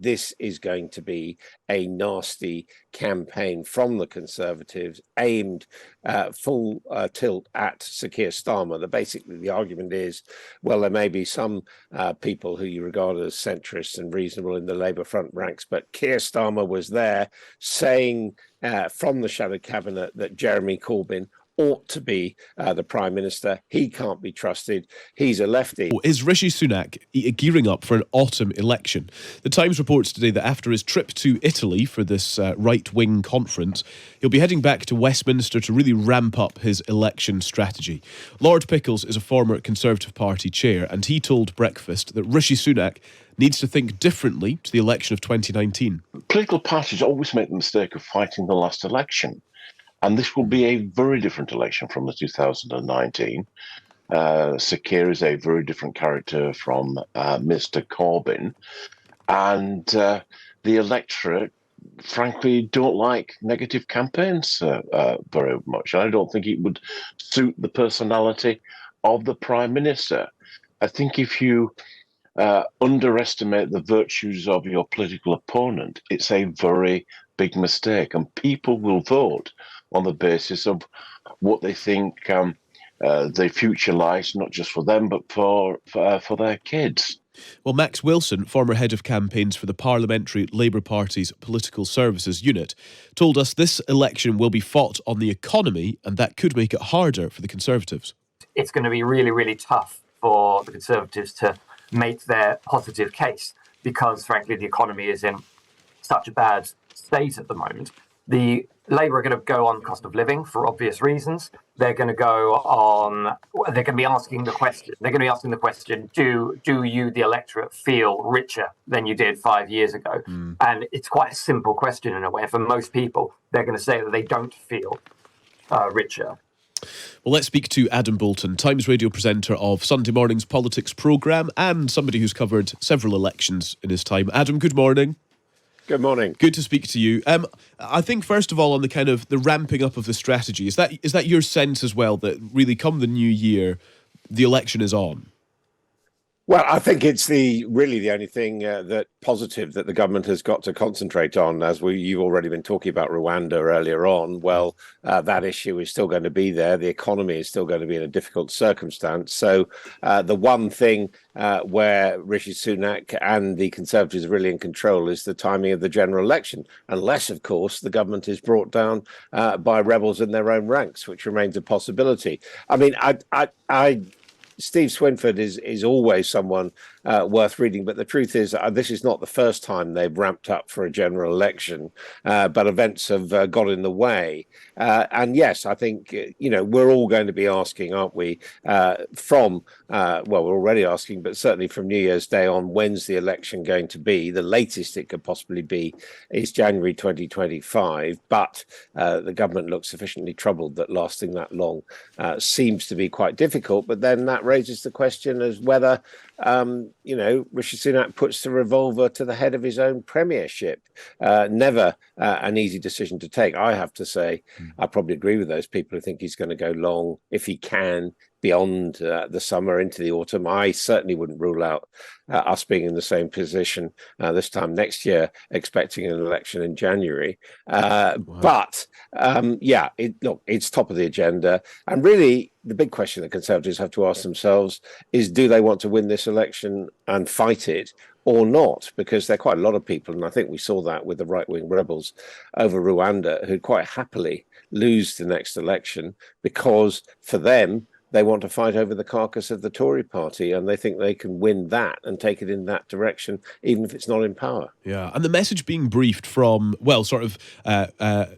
this is going to be a nasty campaign from the Conservatives aimed full tilt at Sir Keir Starmer. Basically, the argument is, well, there may be some people who you regard as centrists and reasonable in the Labour front ranks, but Keir Starmer was there saying from the shadow cabinet that Jeremy Corbyn ought to be the Prime Minister. He can't be trusted. He's a lefty. Is Rishi Sunak gearing up for an autumn election? The Times reports today that after his trip to Italy for this right-wing conference, he'll be heading back to Westminster to really ramp up his election strategy. Lord Pickles is a former Conservative Party chair, and he told Breakfast that Rishi Sunak needs to think differently to the election of 2019. Political parties always make the mistake of fighting the last election. And this will be a very different election from the 2019. Sir Keir is a very different character from Mr. Corbyn. And the electorate, frankly, don't like negative campaigns very much. And I don't think it would suit the personality of the Prime Minister. I think if you underestimate the virtues of your political opponent, it's a very big mistake. And people will vote on the basis of what they think the future lies, not just for them, but for their kids. Well, Max Wilson, former head of campaigns for the Parliamentary Labour Party's Political Services Unit, told us this election will be fought on the economy, and that could make it harder for the Conservatives. It's going to be really, really tough for the Conservatives to make their positive case because, frankly, the economy is in such a bad state at the moment. The Labour are going to go on cost of living for obvious reasons. They're going to go on. They're going to be asking the question. They're going to be asking the question: Do you, the electorate, feel richer than you did 5 years ago? And it's quite a simple question in a way. For most people, they're going to say that they don't feel richer. Well, let's speak to Adam Boulton, Times Radio presenter of Sunday morning's politics programme and somebody who's covered several elections in his time. Adam, good morning. Good morning. Good to speak to you. I think, first of all, on the kind of the ramping up of the strategy, is that your sense as well, that really come the new year, the election is on? Well, I think it's really the only thing that positive that the government has got to concentrate on. As you've already been talking about Rwanda earlier on, well, that issue is still going to be there. The economy is still going to be in a difficult circumstance. So the one thing where Rishi Sunak and the Conservatives are really in control is the timing of the general election, unless, of course, the government is brought down by rebels in their own ranks, which remains a possibility. I mean, Steve Swinford is always someone worth reading, but the truth is this is not the first time they've ramped up for a general election, but events have got in the way. And yes, I think, we're all going to be asking, aren't we, we're already asking, but certainly from New Year's Day on, when's the election going to be? The latest it could possibly be is January 2025, but the government looks sufficiently troubled that lasting that long seems to be quite difficult. But then that raises the question as whether Rishi Sunak puts the revolver to the head of his own premiership. Never an easy decision to take, I have to say. I probably agree with those people who think he's going to go long, if he can, beyond the summer into the autumn. I certainly wouldn't rule out us being in the same position this time next year, expecting an election in January. Wow. But it's top of the agenda. And really, the big question that Conservatives have to ask themselves is, do they want to win this election and fight it or not? Because there are quite a lot of people, and I think we saw that with the right-wing rebels over Rwanda, who'd quite happily lose the next election because for them, they want to fight over the carcass of the Tory party, and they think they can win that and take it in that direction, even if it's not in power. Yeah, and the message being briefed from, the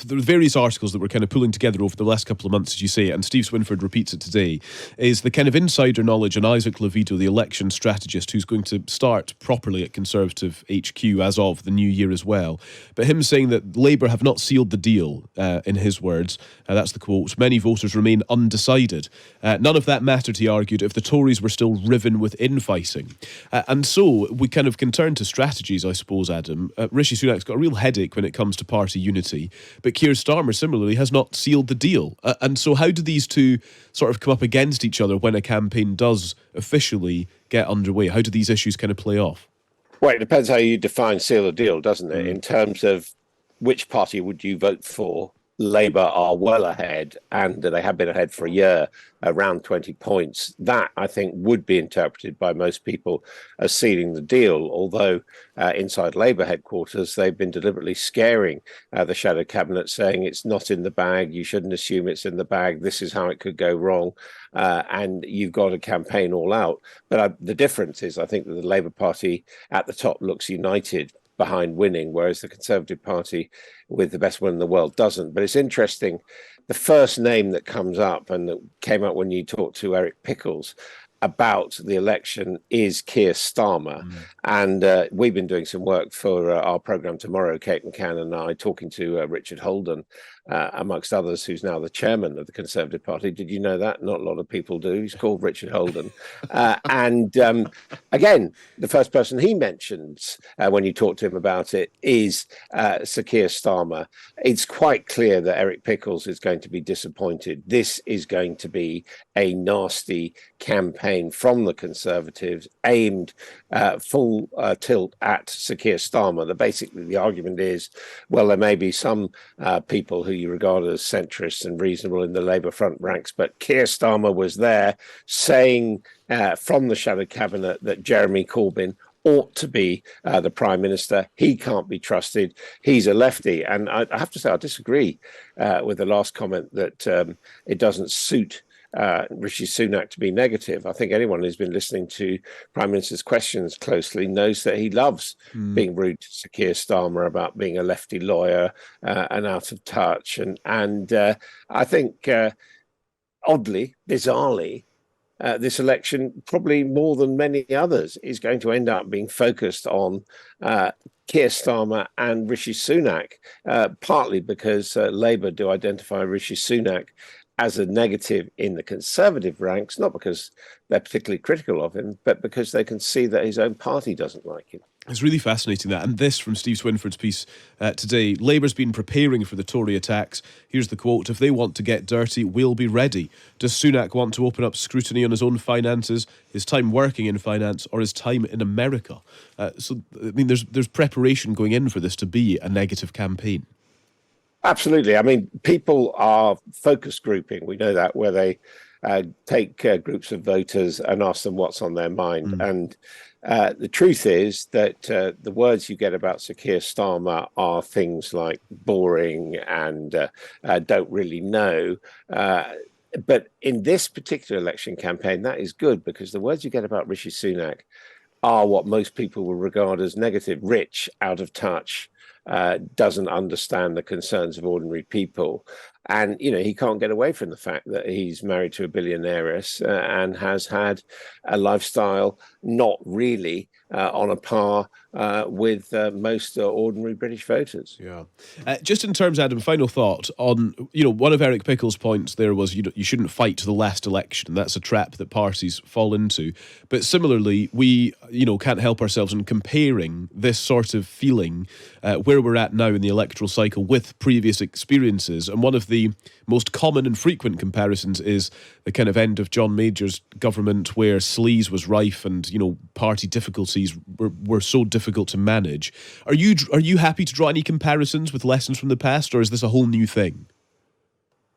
various articles that we're kind of pulling together over the last couple of months, as you say, and Steve Swinford repeats it today, is the kind of insider knowledge, and Isaac Levido, the election strategist, who's going to start properly at Conservative HQ as of the new year as well. But him saying that Labour have not sealed the deal, in his words, that's the quote, many voters remain undecided. None of that mattered, he argued, if the Tories were still riven with infighting. And so we kind of can turn to strategies, I suppose, Adam. Rishi Sunak's got a real headache when it comes to party unity, but Keir Starmer, similarly, has not sealed the deal. And so how do these two sort of come up against each other when a campaign does officially get underway? How do these issues kind of play off? Well, it depends how you define seal the deal, doesn't it? In terms of which party would you vote for? Labour are well ahead, and they have been ahead for a year, around 20 points. That, I think, would be interpreted by most people as sealing the deal, although inside Labour headquarters, they've been deliberately scaring the shadow cabinet, saying it's not in the bag, you shouldn't assume it's in the bag, this is how it could go wrong, and you've got to campaign all out. But the difference is, I think that the Labour Party at the top looks united behind winning, whereas the Conservative Party, with the best one in the world, doesn't. But it's interesting, the first name that comes up and that came up when you talked to Eric Pickles about the election is Keir Starmer. And we've been doing some work for our programme tomorrow, Kate McCann and I, talking to Richard Holden, amongst others, who's now the chairman of the Conservative Party. Did you know that? Not a lot of people do. He's called Richard Holden. Again, the first person he mentions when you talk to him about it is Sir Keir Starmer. It's quite clear that Eric Pickles is going to be disappointed. This is going to be a nasty campaign from the Conservatives aimed full tilt at Sir Keir Starmer. Basically, the argument is, well, there may be some people who you regard as centrists and reasonable in the Labour front ranks, but Keir Starmer was there saying from the shadow cabinet that Jeremy Corbyn ought to be the Prime Minister. He can't be trusted. He's a lefty. And I have to say, I disagree with the last comment that it doesn't suit Rishi Sunak to be negative. I think anyone who's been listening to Prime Minister's questions closely knows that he loves being rude to Sir Keir Starmer about being a lefty lawyer and out of touch. And I think, oddly, bizarrely, this election, probably more than many others, is going to end up being focused on Keir Starmer and Rishi Sunak, partly because Labour do identify Rishi Sunak as a negative in the Conservative ranks, not because they're particularly critical of him, but because they can see that his own party doesn't like him. It's really fascinating that. And this from Steve Swinford's piece today. Labour's been preparing for the Tory attacks. Here's the quote: "If they want to get dirty, we'll be ready." Does Sunak want to open up scrutiny on his own finances, his time working in finance, or his time in America? There's preparation going in for this to be a negative campaign. Absolutely. I mean, people are focus grouping. We know that, where they take groups of voters and ask them what's on their mind. And the truth is that the words you get about Sir Keir Starmer are things like boring and don't really know. But in this particular election campaign, that is good, because the words you get about Rishi Sunak are what most people will regard as negative: rich, out of touch, doesn't understand the concerns of ordinary people. And, you know, he can't get away from the fact that he's married to a billionaireess and has had a lifestyle not really on a par with most ordinary British voters. Yeah. Just in terms, Adam, final thought on, one of Eric Pickles' points there was you shouldn't fight to the last election. That's a trap that parties fall into. But similarly, we, can't help ourselves in comparing this sort of feeling where we're at now in the electoral cycle with previous experiences. And one of the most common and frequent comparisons is the kind of end of John Major's government, where sleaze was rife and, party difficulties were so difficult to manage. Are you happy to draw any comparisons with lessons from the past, or is this a whole new thing?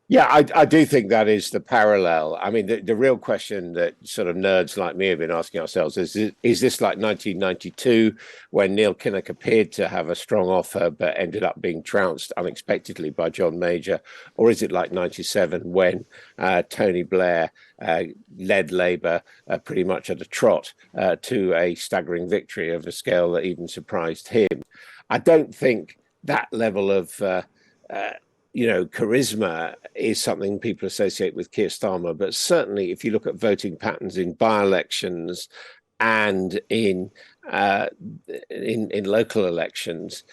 Yeah, I do think that is the parallel. I mean, the real question that sort of nerds like me have been asking ourselves is this like 1992, when Neil Kinnock appeared to have a strong offer but ended up being trounced unexpectedly by John Major? Or is it like 97, when Tony Blair led Labour pretty much at a trot to a staggering victory of a scale that even surprised him? I don't think that level of charisma is something people associate with Keir Starmer, but certainly if you look at voting patterns in by-elections and in local elections,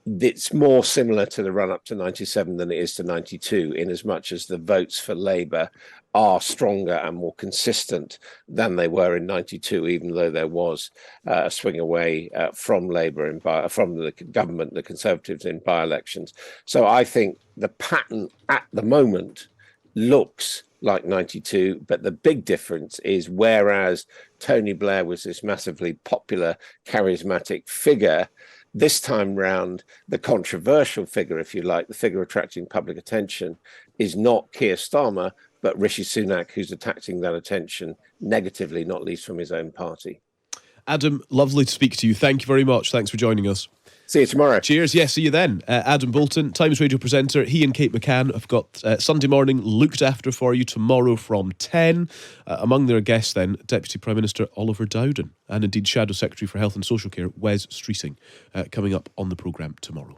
it's more similar to the run-up to 97 than it is to 92, in as much as the votes for Labour are stronger and more consistent than they were in 92, even though there was a swing away from Labour from the government, the Conservatives, in by-elections. So I think the pattern at the moment looks like 92, but the big difference is whereas Tony Blair was this massively popular, charismatic figure, this time round, the controversial figure, if you like, the figure attracting public attention, is not Keir Starmer, but Rishi Sunak, who's attracting that attention negatively, not least from his own party. Adam, lovely to speak to you. Thank you very much. Thanks for joining us. See you tomorrow. Cheers. Yeah, see you then. Adam Boulton, Times Radio presenter. He and Kate McCann have got Sunday Morning looked after for you tomorrow from 10. Among their guests then, Deputy Prime Minister Oliver Dowden and indeed Shadow Secretary for Health and Social Care, Wes Streeting, coming up on the programme tomorrow.